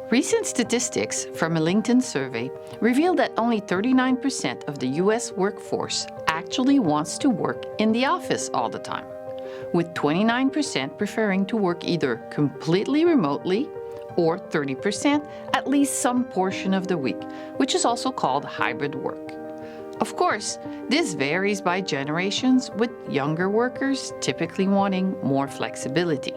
Recent statistics from a LinkedIn survey revealed that only 39% of the U.S. workforce actually wants to work in the office all the time, with 29% preferring to work either completely remotely or 30% at least some portion of the week, which is also called hybrid work. Of course, this varies by generations, with younger workers typically wanting more flexibility.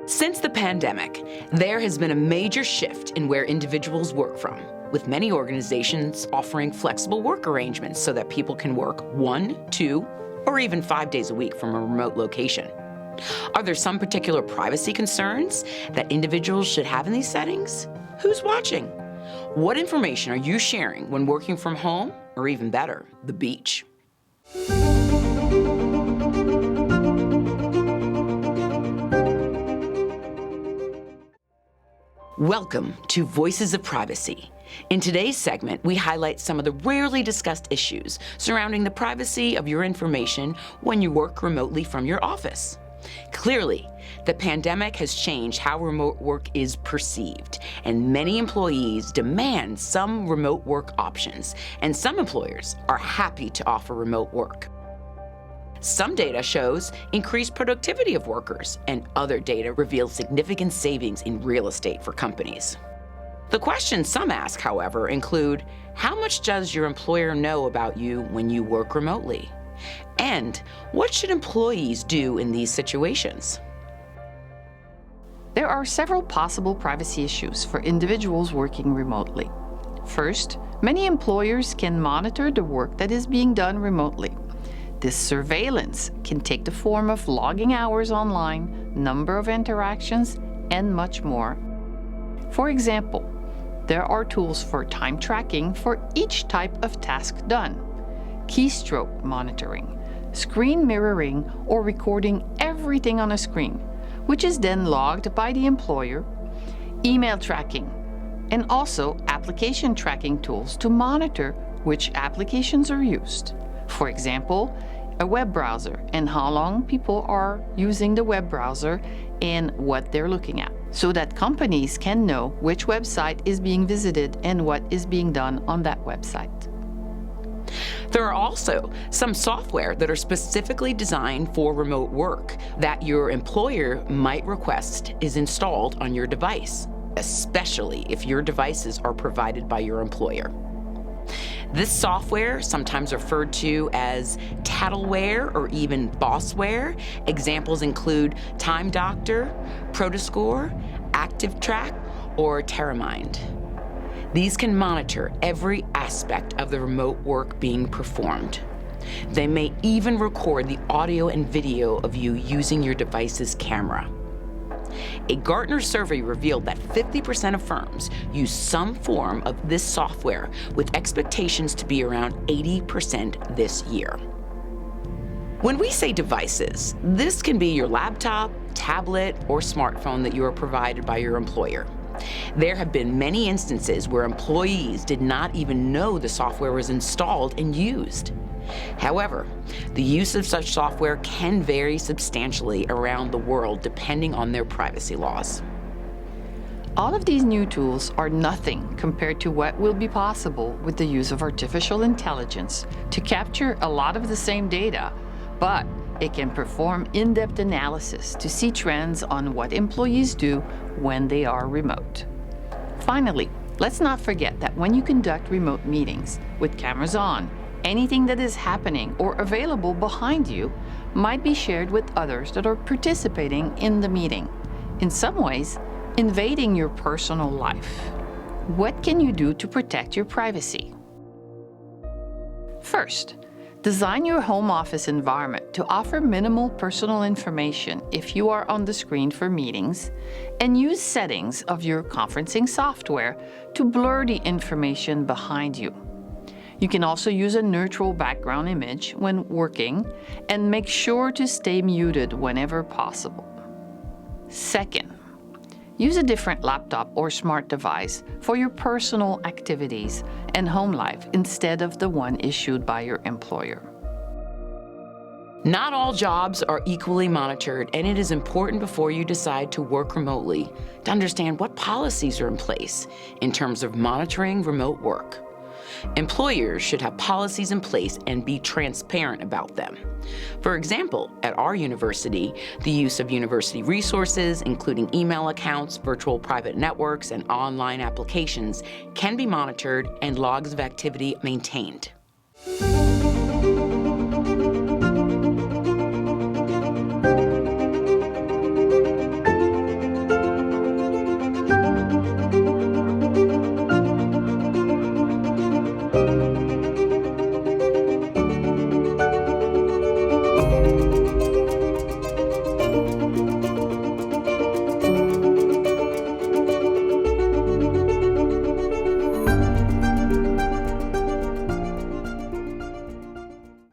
Since the pandemic, there has been a major shift in where individuals work from, with many organizations offering flexible work arrangements so that people can work 1, 2, or even 5 days a week from a remote location. Are there some particular privacy concerns that individuals should have in these settings? Who's watching? What information are you sharing when working from home, or even better, the beach? Welcome to Voices of Privacy. In today's segment, we highlight some of the rarely discussed issues surrounding the privacy of your information when you work remotely from your office. Clearly, the pandemic has changed how remote work is perceived, and many employees demand some remote work options, and some employers are happy to offer remote work. Some data shows increased productivity of workers, and other data reveals significant savings in real estate for companies. The questions some ask, however, include, how much does your employer know about you when you work remotely? And what should employees do in these situations? There are several possible privacy issues for individuals working remotely. First, many employers can monitor the work that is being done remotely. This surveillance can take the form of logging hours online, number of interactions, and much more. For example, there are tools for time tracking for each type of task done, keystroke monitoring, screen mirroring, or recording everything on a screen, which is then logged by the employer, email tracking, and also application tracking tools to monitor which applications are used. For example, a web browser and how long people are using the web browser and what they're looking at, so that companies can know which website is being visited and what is being done on that website. There are also some software that are specifically designed for remote work that your employer might request is installed on your device, especially if your devices are provided by your employer. This software, sometimes referred to as tattleware or even bossware, examples include Time Doctor, Protoscore, ActiveTrack, or TerraMind. These can monitor every aspect of the remote work being performed. They may even record the audio and video of you using your device's camera. A Gartner survey revealed that 50% of firms use some form of this software, with expectations to be around 80% this year. When we say devices, this can be your laptop, tablet, or smartphone that you are provided by your employer. There have been many instances where employees did not even know the software was installed and used. However, the use of such software can vary substantially around the world depending on their privacy laws. All of these new tools are nothing compared to what will be possible with the use of artificial intelligence to capture a lot of the same data, but it can perform in-depth analysis to see trends on what employees do when they are remote. Finally, let's not forget that when you conduct remote meetings with cameras on, anything that is happening or available behind you might be shared with others that are participating in the meeting, in some ways invading your personal life. What can you do to protect your privacy? First, design your home office environment to offer minimal personal information if you are on the screen for meetings, and use settings of your conferencing software to blur the information behind you. You can also use a neutral background image when working, and make sure to stay muted whenever possible. Second, use a different laptop or smart device for your personal activities and home life instead of the one issued by your employer. Not all jobs are equally monitored, and it is important before you decide to work remotely to understand what policies are in place in terms of monitoring remote work. Employers should have policies in place and be transparent about them. For example, at our university, the use of university resources, including email accounts, virtual private networks, and online applications, can be monitored and logs of activity maintained.